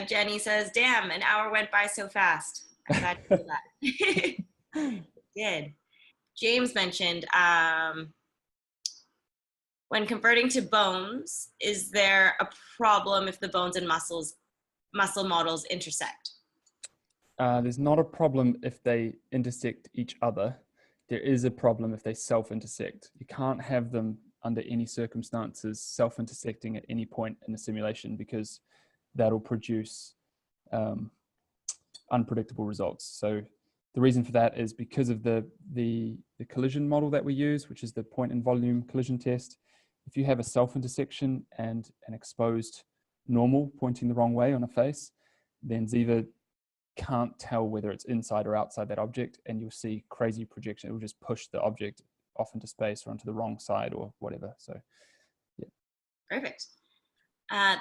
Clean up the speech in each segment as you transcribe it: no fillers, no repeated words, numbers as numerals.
Jenny says, damn, an hour went by so fast. I'm glad to hear that. Did. James mentioned, when converting to bones, is there a problem if the bones and muscle models intersect? There's not a problem if they intersect each other. There is a problem if they self-intersect. You can't have them under any circumstances self-intersecting at any point in the simulation, because that'll produce unpredictable results. So the reason for that is because of the collision model that we use, which is the point and volume collision test. If you have a self-intersection and an exposed normal pointing the wrong way on a face, then Ziva can't tell whether it's inside or outside that object, and you'll see crazy projection. It will just push the object off into space or onto the wrong side or whatever. So, yeah. Perfect.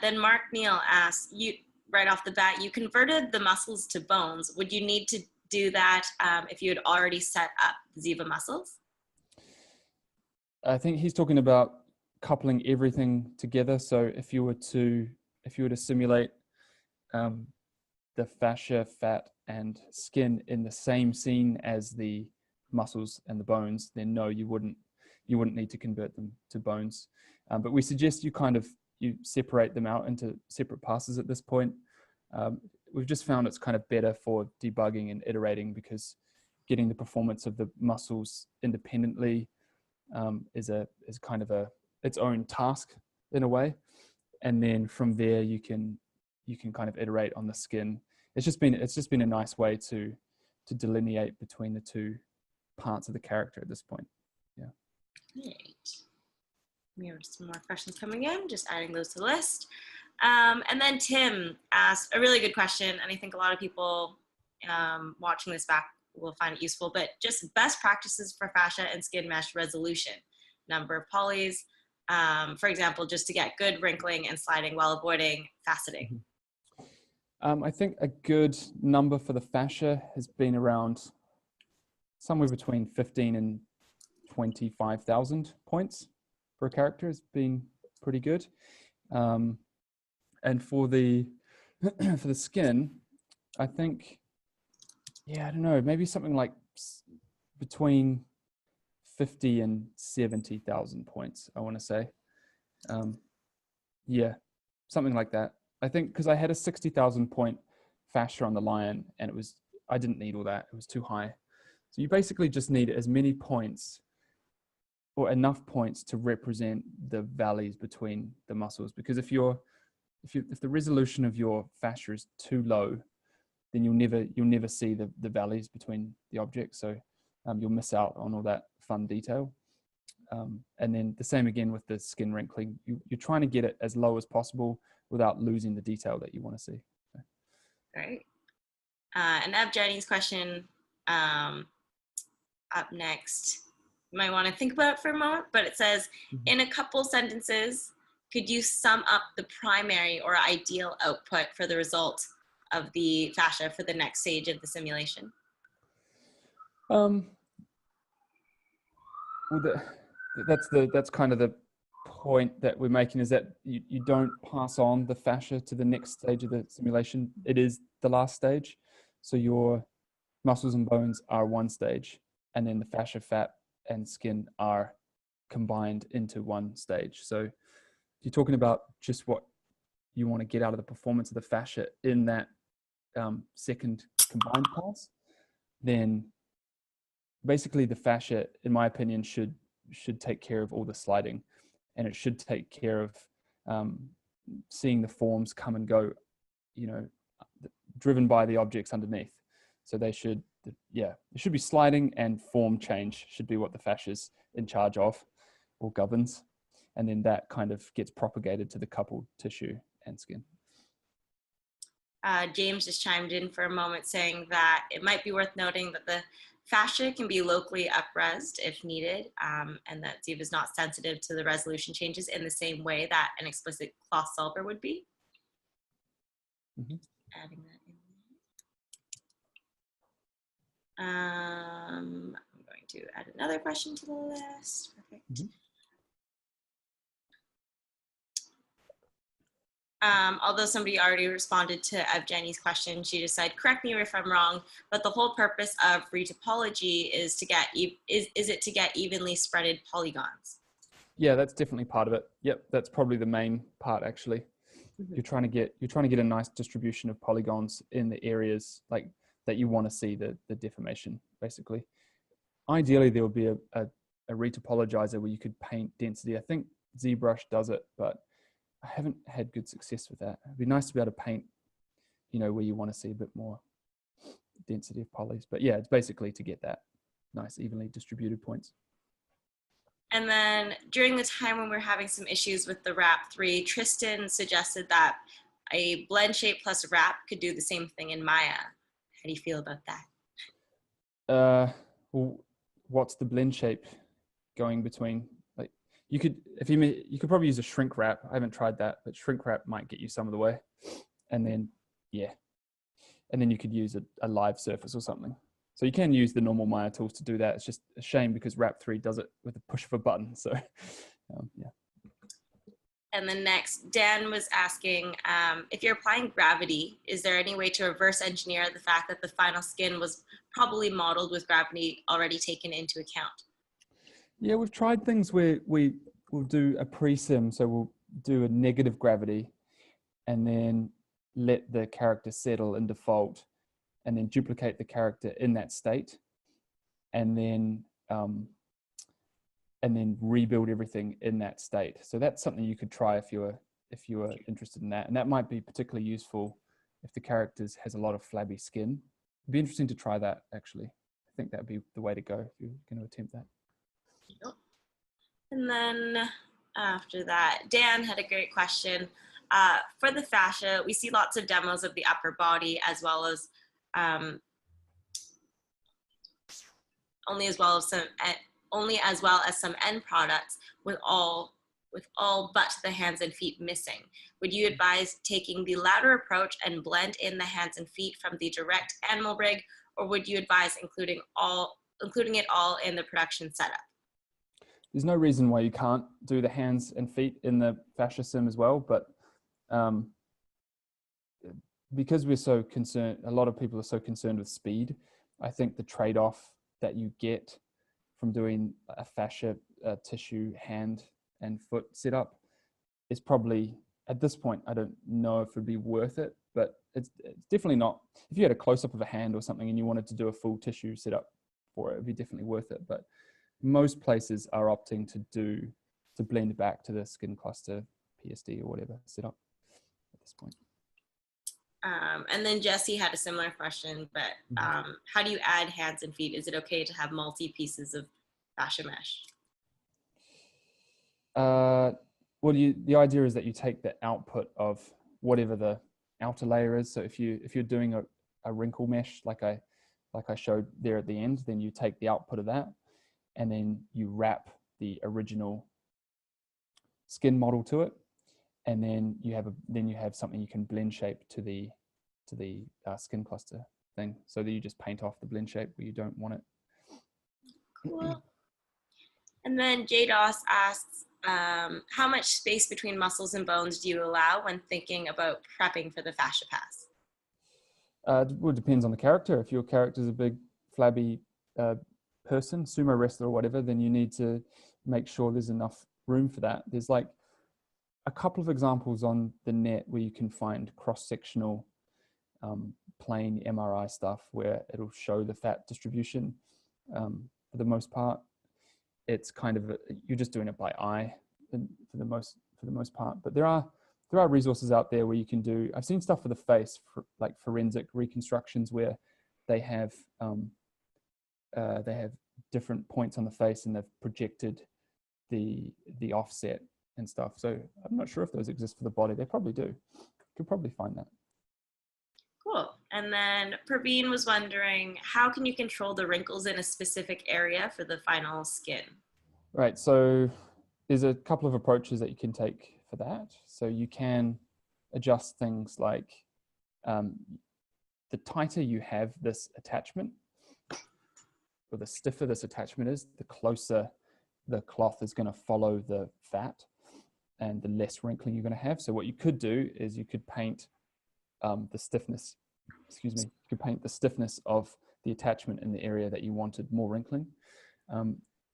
Then Mark Neal asks, you right off the bat, you converted the muscles to bones. Would you need to do that if you had already set up the Ziva muscles? I think he's talking about coupling everything together. So if you were to simulate the fascia, fat, and skin in the same scene as the muscles and the bones, then no, you wouldn't need to convert them to bones. But we suggest you separate them out into separate passes at this point. We've just found it's kind of better for debugging and iterating, because getting the performance of the muscles independently is kind of its own task in a way, and then from there you can kind of iterate on the skin. It's just been a nice way to delineate between the two parts of the character at this point. Yeah. Great. We have some more questions coming in, just adding those to the list. And then Tim asked a really good question, and I think a lot of people watching this back will find it useful, but just best practices for fascia and skin mesh resolution. Number of polys, for example, just to get good wrinkling and sliding while avoiding faceting. I think a good number for the fascia has been around somewhere between 15 and 25,000 points for a character. Has been pretty good. And for the for the skin, I think, yeah, I don't know, maybe something like between 50 and 70,000 points, I want to say. Yeah, something like that. I think because I had a 60,000 point fascia on the lion, and I didn't need all that. It was too high. So you basically just need as many points, or enough points, to represent the valleys between the muscles. Because if the resolution of your fascia is too low, then you'll never see the valleys between the objects. So you'll miss out on all that fun detail. And then the same again with the skin wrinkling. You're trying to get it as low as possible without losing the detail that you want to see. So. Great. And Jenny's question up next. You might want to think about it for a moment, but it says, in a couple sentences, could you sum up the primary or ideal output for the result of the fascia for the next stage of the simulation? Well, that's kind of the point that we're making, is that you don't pass on the fascia to the next stage of the simulation. It is the last stage. So your muscles and bones are one stage, and then the fascia, fat, and skin are combined into one stage. So if you're talking about just what you want to get out of the performance of the fascia in that second combined pass, then basically the fascia, in my opinion, should take care of all the sliding, and it should take care of seeing the forms come and go, driven by the objects underneath. So they should, it should be sliding, and form change should be what the fascia is in charge of or governs. And then that kind of gets propagated to the coupled tissue and skin. James just chimed in for a moment saying that it might be worth noting that the fascia can be locally up-resed if needed, and that Ziva is not sensitive to the resolution changes in the same way that an explicit cloth solver would be. Adding that in. I'm going to add another question to the list. Perfect. Although somebody already responded to Evgeny's question, she just said, correct me if I'm wrong, but the whole purpose of retopology is to get is it to get evenly spreaded polygons? Yeah, that's definitely part of it. Yep, that's probably the main part actually. Mm-hmm. You're trying to get a nice distribution of polygons in the areas like that you want to see the deformation, basically. Ideally, there would be a retopologizer where you could paint density. I think ZBrush does it, but I haven't had good success with that. It'd be nice to be able to paint, where you want to see a bit more density of polys. But yeah, it's basically to get that nice, evenly distributed points. And then during the time when we were having some issues with the wrap 3, Tristan suggested that a blend shape plus wrap could do the same thing in Maya. How do you feel about that? Well, what's the blend shape going between? Like, you could probably use a shrink wrap. I haven't tried that, but shrink wrap might get you some of the way. And then, yeah. And then you could use a live surface or something. So you can use the normal Maya tools to do that. It's just a shame because Wrap 3 does it with a push of a button. So, yeah. And then next, Dan was asking, if you're applying gravity, is there any way to reverse engineer the fact that the final skin was probably modeled with gravity already taken into account? Yeah, we've tried things where we'll do a pre-sim. So we'll do a negative gravity and then let the character settle in default and then duplicate the character in that state and then rebuild everything in that state. So that's something you could try if you were interested in that. And that might be particularly useful if the character has a lot of flabby skin. It'd be interesting to try that, actually. I think that'd be the way to go if you're going to attempt that. And then after that, Dan had a great question. For the fascia, we see lots of demos of the upper body as well as only as well as some end products with all but the hands and feet missing. Would you advise taking the latter approach and blend in the hands and feet from the direct animal rig, or would you advise including it all in the production setup? There's no reason why you can't do the hands and feet in the fascia sim as well, but because we're so concerned, a lot of people are so concerned with speed, I think the trade-off that you get from doing a fascia tissue hand and foot setup is probably, at this point, I don't know if it'd be worth it, but it's definitely not. If you had a close-up of a hand or something and you wanted to do a full tissue setup for it, it'd be definitely worth it. But most places are opting to blend back to the skin cluster PSD or whatever setup at this point. And then Jesse had a similar question, but how do you add hands and feet? Is it okay to have multi pieces of fascia mesh? Well, the idea is that you take the output of whatever the outer layer is. So if you're doing a wrinkle mesh like I showed there at the end, then you take the output of that, and then you wrap the original skin model to it, and then you have something you can blend shape to the skin cluster thing, so that you just paint off the blend shape where you don't want it. Cool. And then JDOS asks, how much space between muscles and bones do you allow when thinking about prepping for the fascia pass? Well, it depends on the character. If your character is a big flabby person, sumo wrestler or whatever, then you need to make sure there's enough room for that. There's like a couple of examples on the net where you can find cross-sectional plain MRI stuff where it'll show the fat distribution. For the most part, it's kind of you're just doing it by eye for the most part. But there are resources out there where you can do. I've seen stuff for the face, like forensic reconstructions, where they have different points on the face and they've projected the offset and stuff. So I'm not sure if those exist for the body. They probably do. You could probably find that. Cool. And then Praveen was wondering, how can you control the wrinkles in a specific area for the final skin? Right. So there's a couple of approaches that you can take for that. So you can adjust things like the tighter you have this attachment, or the stiffer this attachment is, the closer the cloth is going to follow the fat. and the less wrinkling you're going to have. So what you could do is you could paint the stiffness, you could paint the stiffness of the attachment in the area that you wanted more wrinkling.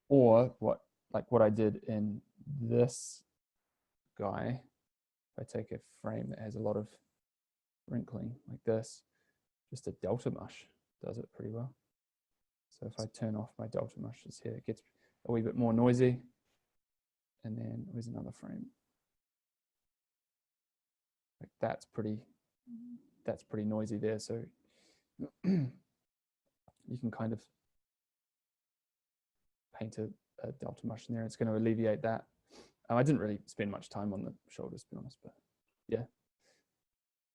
Or what I did in this guy, if I take a frame that has a lot of wrinkling like this, just a delta mush does it pretty well. So if I turn off my delta mushes here, it gets a wee bit more noisy. And then where's another frame? Like that's pretty noisy there. So you can kind of paint a delta mush in there. It's going to alleviate that. I didn't really spend much time on the shoulders, to be honest, but yeah.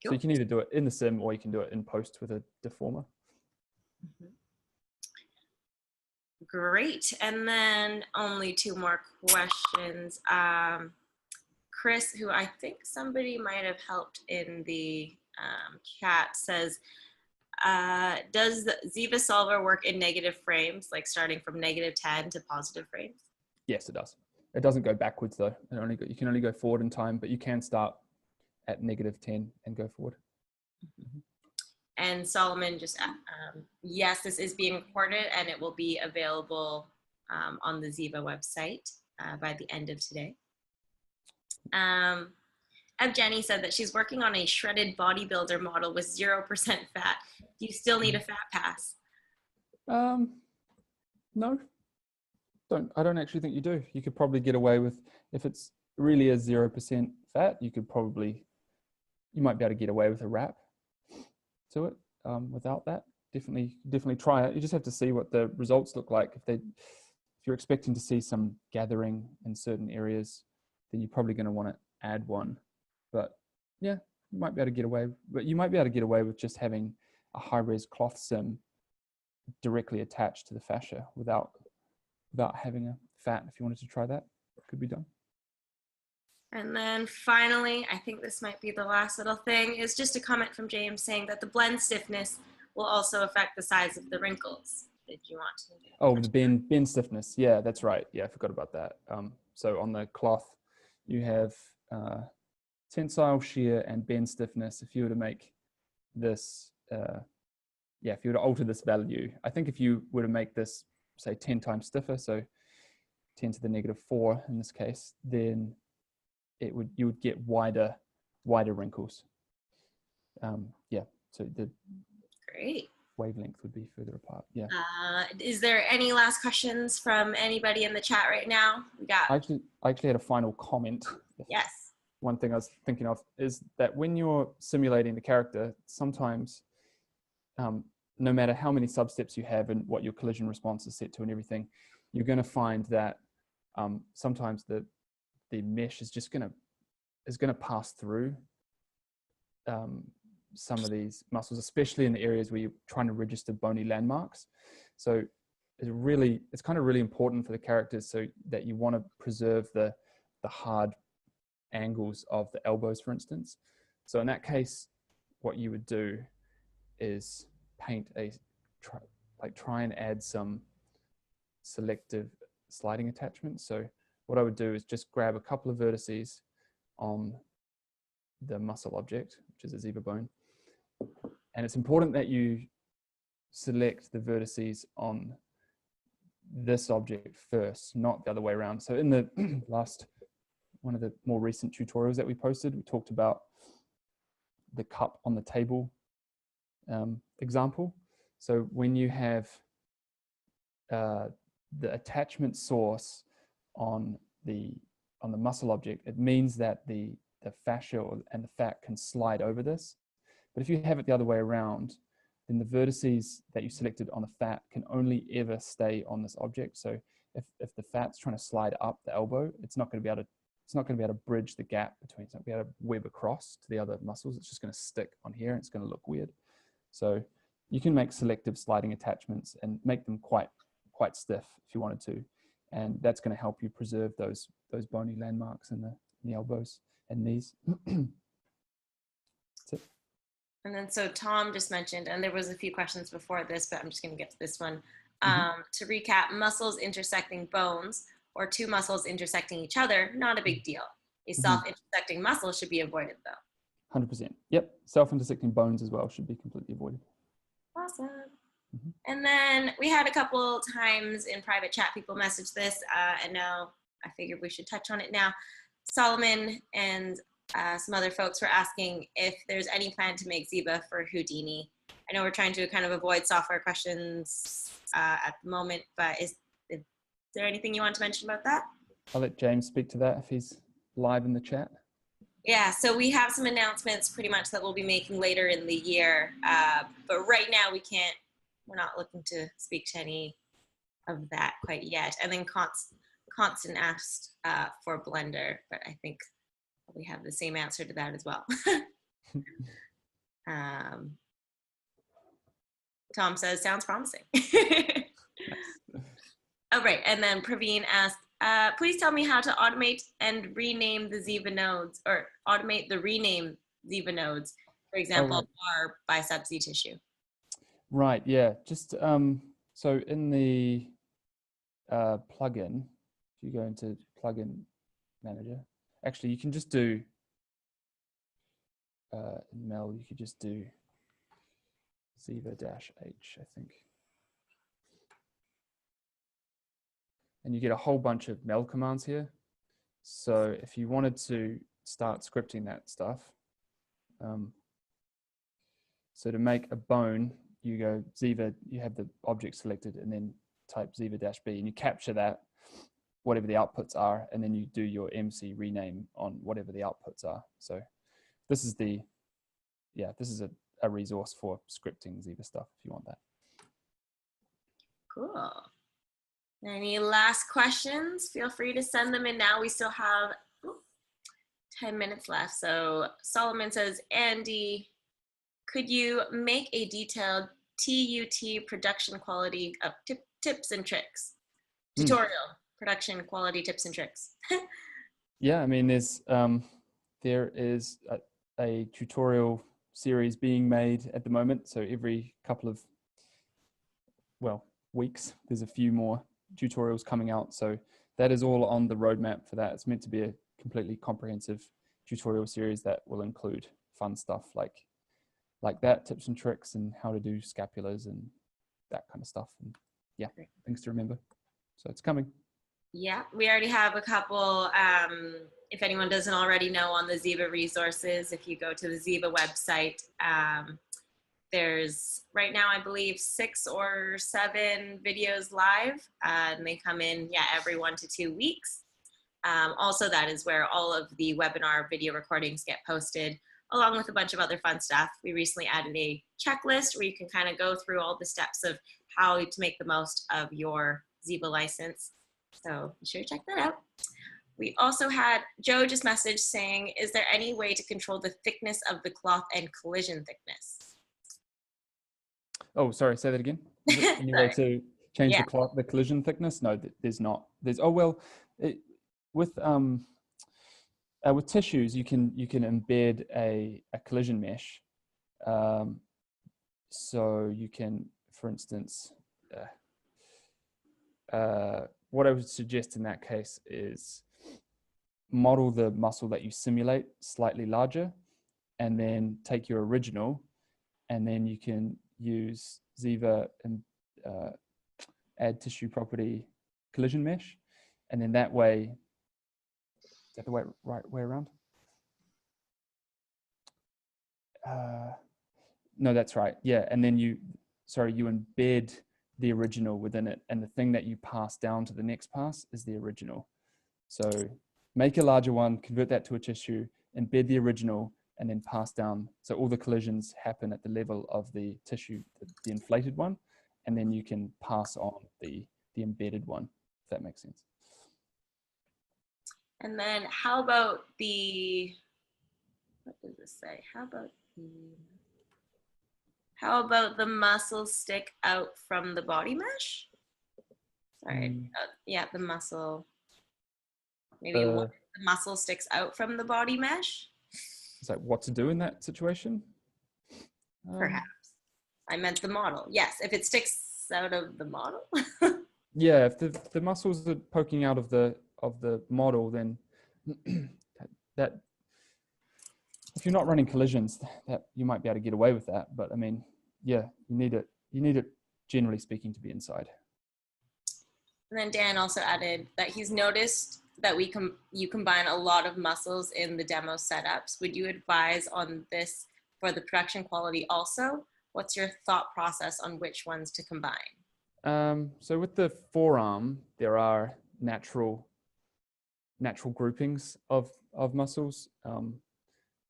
Cool. So you can either do it in the sim or you can do it in post with a deformer. Great. And then only two more questions. Chris, who I think somebody might have helped in the chat, says, does the Ziva solver work in negative frames, like starting from -10 to positive frames? Yes, it does. It doesn't go backwards though. You can only go forward in time, but you can start at -10 and go forward. And Solomon just, yes, this is being recorded and it will be available on the Ziva website by the end of today. Jenny said that she's working on a shredded bodybuilder model with 0% fat. Do you still need a fat pass? No, I don't actually think you do. You could probably get away with, if it's really a 0% fat, you might be able to get away with a wrap to it without that. Definitely try it. You just have to see what the results look like. If you're expecting to see some gathering in certain areas, then you're probably going to want to add one. But yeah, you might be able to get away. But you might be able to get away with just having a high-res cloth sim directly attached to the fascia without having a fat. If you wanted to try that, it could be done. And then finally, I think this might be the last little thing, is just a comment from James saying that the blend stiffness will also affect the size of the wrinkles. Did you want to? Oh, the bend stiffness. Yeah, that's right. Yeah, I forgot about that. So on the cloth, you have tensile, shear, and bend stiffness. If you were to make this, if you were to alter this value, I think if you were to make this, say, 10 times stiffer, so 10 to the -4 in this case, then you would get wider wrinkles. So the great wavelength would be further apart. Yeah. Is there any last questions from anybody in the chat right now? I actually had a final comment. Yes. One thing I was thinking of is that when you're simulating the character, sometimes no matter how many substeps you have and what your collision response is set to and everything, you're going to find that sometimes the mesh is just going to pass through some of these muscles, especially in the areas where you're trying to register bony landmarks. So it's kind of really important for the characters, so that you want to preserve the hard angles of the elbows, for instance. So in that case, what you would do is paint try and add some selective sliding attachments. So what I would do is just grab a couple of vertices on the muscle object, which is a Ziva bone. And it's important that you select the vertices on this object first, not the other way around. So in the one of the more recent tutorials that we posted, we talked about the cup on the table example. So when you have the attachment source on the muscle object, it means that the fascia and the fat can slide over this. But if you have it the other way around, then the vertices that you selected on the fat can only ever stay on this object. So if the fat's trying to slide up the elbow, it's not going to be able to bridge the gap between. It's not going to be able to web across to the other muscles. It's just going to stick on here, and it's going to look weird. So you can make selective sliding attachments and make them quite stiff if you wanted to, and that's going to help you preserve those bony landmarks in the elbows and knees. That's it. And then so Tom just mentioned, and there was a few questions before this, but I'm just going to get to this one. To recap, muscles intersecting bones or two muscles intersecting each other, not a big deal. A self-intersecting muscle should be avoided though. 100%. Yep. Self-intersecting bones as well should be completely avoided. Awesome. And then we had a couple times in private chat people message this, and now I figured we should touch on it now. Solomon and some other folks were asking if there's any plan to make Ziva for Houdini. I know we're trying to kind of avoid software questions at the moment, but is there anything you want to mention about that? I'll let James speak to that if he's live in the chat. Yeah, so we have some announcements pretty much that we'll be making later in the year, but right now we're not looking to speak to any of that quite yet. And then Constant asked for Blender, but I think we have the same answer to that as well. Tom says, sounds promising. Oh, right. And then Praveen asked, please tell me how to automate and rename the Ziva nodes, or automate the rename Ziva nodes, for example, our bicep Z tissue. Right, yeah. Just so in the plugin, if you go into plugin manager, actually you can just do in Mel, you could just do Ziva-H, I think. And you get a whole bunch of Mel commands here. So if you wanted to start scripting that stuff, so to make a bone, you go Ziva, you have the object selected and then type Ziva-B and you capture that, whatever the outputs are, and then you do your MC rename on whatever the outputs are. So this is this is a resource for scripting Ziva stuff if you want that. Cool. Any last questions? Feel free to send them in now. We still have 10 minutes left. So Solomon says, Andy, could you make a detailed TUT production quality of tips and tricks? Tutorial, production quality tips and tricks. Yeah, I mean, there is a tutorial series being made at the moment. So every couple of, weeks, there's a few more tutorials coming out. So that is all on the roadmap for that. It's meant to be a completely comprehensive tutorial series that will include fun stuff like that, tips and tricks and how to do scapulas and that kind of stuff. And yeah, things to remember. So it's coming. Yeah, we already have a couple. If anyone doesn't already know, on the Ziva resources, if you go to the Ziva website, there's right now, I believe, 6 or 7 videos live, and they come in, every 1 to 2 weeks. Also, that is where all of the webinar video recordings get posted, along with a bunch of other fun stuff. We recently added a checklist where you can kind of go through all the steps of how to make the most of your Ziva license. So be sure to check that out. We also had Joe just messaged saying, is there any way to control the thickness of the cloth and collision thickness? Oh, sorry, say that again. Is there any way to change the collision thickness? No, there's not. With tissues, you can embed a collision mesh. So you can, for instance, what I would suggest in that case is model the muscle that you simulate slightly larger, and then take your original, and then you can use Ziva and add tissue property collision mesh, and then that way, is that the right way around? No, that's right. Yeah, and then you embed the original within it, and the thing that you pass down to the next pass is the original. So make a larger one, convert that to a tissue, embed the original, and then pass down. So all the collisions happen at the level of the tissue, the inflated one, and then you can pass on the embedded one, if that makes sense. And then how about what does this say? How about the muscles stick out from the body mesh? Sorry, the muscle. Maybe the muscle sticks out from the body mesh. It's like what to do in that situation? Perhaps. I meant the model. Yes, if it sticks out of the model. Yeah, if the muscles are poking out of the model, then that if you're not running collisions, that you might be able to get away with that. But I mean, yeah, you need it generally speaking to be inside. And then Dan also added that he's noticed that you combine a lot of muscles in the demo setups. Would you advise on this for the production quality also? What's your thought process on which ones to combine? So with the forearm, there are natural groupings of muscles.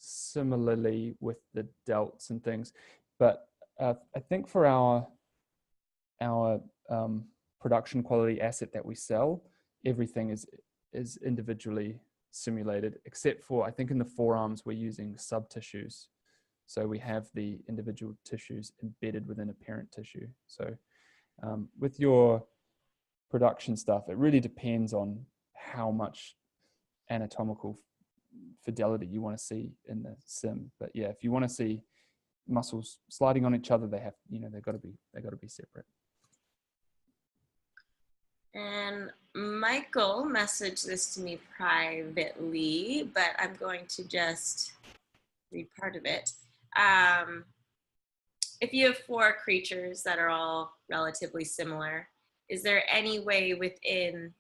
Similarly with the delts and things, but I think for our production quality asset that we sell, everything is individually simulated, except for, I think in the forearms we're using sub tissues, so we have the individual tissues embedded within a parent tissue. So with your production stuff, it really depends on how much anatomical fidelity you want to see in the sim. But yeah, if you want to see muscles sliding on each other, they have, they've got to be separate. And Michael messaged this to me privately, but I'm going to just read part of it. If you have 4 creatures that are all relatively similar, is there any way within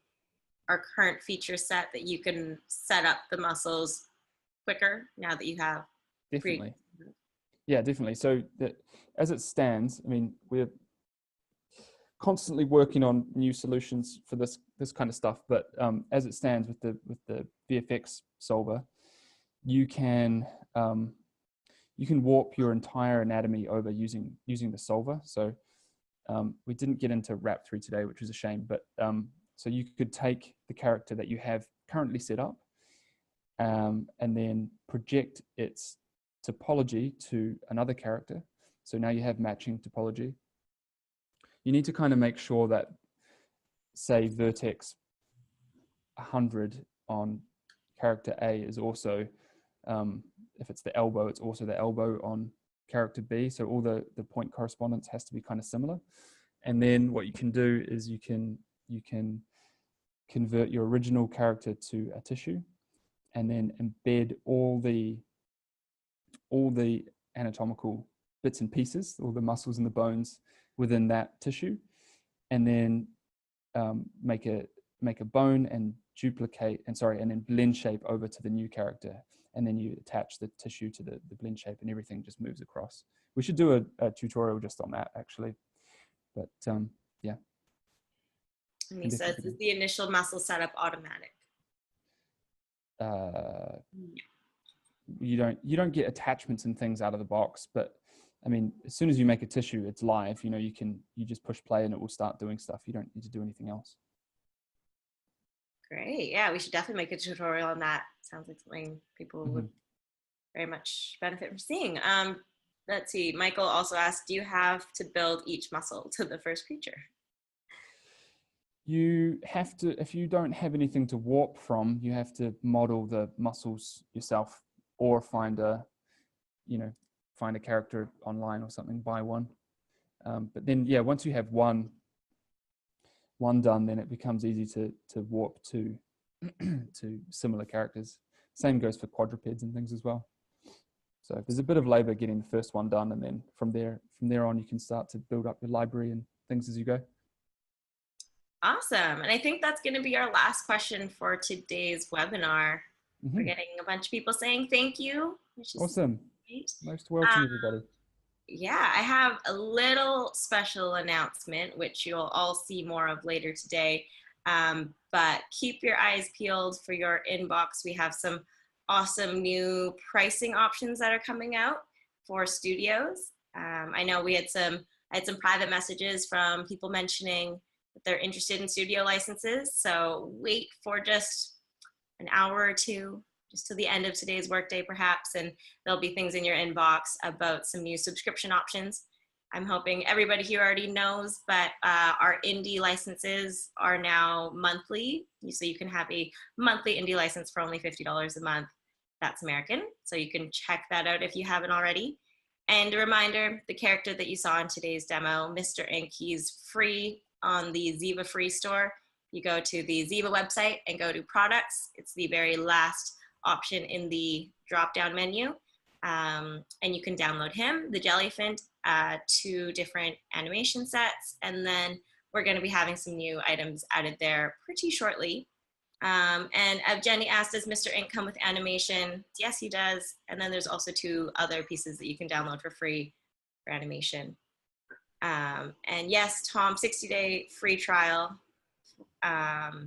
our current feature set that you can set up the muscles quicker now that you have? Definitely. Yeah, definitely. So that, as it stands, I mean, we're constantly working on new solutions for this kind of stuff. But as it stands with the VFX solver, you can warp your entire anatomy over using the solver. So we didn't get into Wrap 3 today, which was a shame. But so you could take the character that you have currently set up and then project its topology to another character. So now you have matching topology. You need to kind of make sure that, say, vertex 100 on character A is also, if it's the elbow, it's also the elbow on character B. So all the point correspondence has to be kind of similar. And then what you can do is you can convert your original character to a tissue and then embed all the anatomical bits and pieces, all the muscles and the bones within that tissue, and then make a bone and duplicate and then blend shape over to the new character, and then you attach the tissue to the blend shape and everything just moves across. We should do a tutorial just on that actually, but yeah. And he says, is the initial muscle setup automatic? You don't get attachments and things out of the box, but I mean, as soon as you make a tissue, it's live. You just push play and it will start doing stuff. You don't need to do anything else. Great. Yeah, we should definitely make a tutorial on that. Sounds like something people would very much benefit from seeing. Let's see. Michael also asked, do you have to build each muscle to the first creature? You have to, if you don't have anything to warp from, you have to model the muscles yourself, or find a character online or something, buy one. But then, yeah, once you have one done, then it becomes easy to warp to similar characters. Same goes for quadrupeds and things as well. So there's a bit of labor getting the first one done, and then from there on, you can start to build up your library and things as you go. Awesome. And I think that's going to be our last question for today's webinar. We're getting a bunch of people saying thank you, which is awesome. Great. Most welcome, everybody. Yeah, I have a little special announcement, which you'll all see more of later today. But keep your eyes peeled for your inbox. We have some awesome new pricing options that are coming out for studios. I know I had some private messages from people mentioning that they're interested in studio licenses. So wait for just an hour or two, just till the end of today's workday perhaps, and there'll be things in your inbox about some new subscription options. I'm hoping everybody here already knows, but our indie licenses are now monthly. So you can have a monthly indie license for only $50 a month. That's American. So you can check that out if you haven't already. And a reminder, the character that you saw in today's demo, Mr. Ink, he's free on the Ziva free store. You go to the Ziva website and go to products. It's the very last option in the drop-down menu. And you can download him, the jellyfin, 2 different animation sets, and then we're going to be having some new items added there pretty shortly. And Jenny asked, does Mr. Ink come with animation? Yes, he does. And then there's also 2 other pieces that you can download for free for animation. And yes, Tom, 60-day free trial. That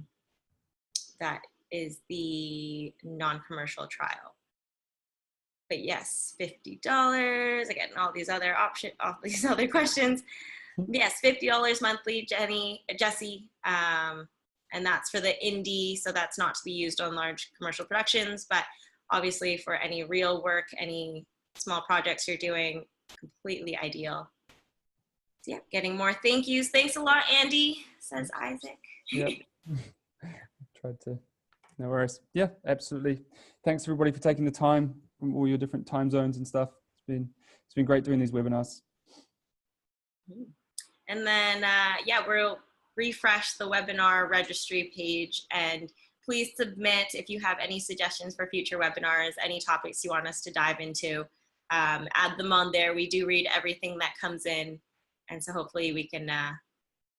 is the non-commercial trial. But yes, $50. Again, all these other questions. Yes, $50 monthly, Jesse. And that's for the indie, so that's not to be used on large commercial productions, but obviously for any real work, any small projects you're doing, completely ideal. So yeah, getting more thank yous. Thanks a lot, Andy, says Isaac. Yep. Tried to. No worries. Yeah, absolutely. Thanks everybody for taking the time from all your different time zones and stuff. It's been great doing these webinars. And then yeah, we'll refresh the webinar registry page, and please submit if you have any suggestions for future webinars, any topics you want us to dive into. Add them on there. We do read everything that comes in, and so hopefully we can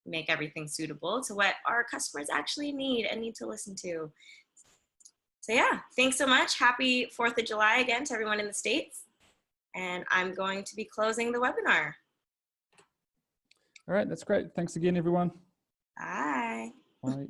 make everything suitable to what our customers actually need and need to listen to. So yeah, thanks so much. Happy 4th of July again to everyone in the States. And I'm going to be closing the webinar. All right, that's great. Thanks again, everyone. Bye. Bye.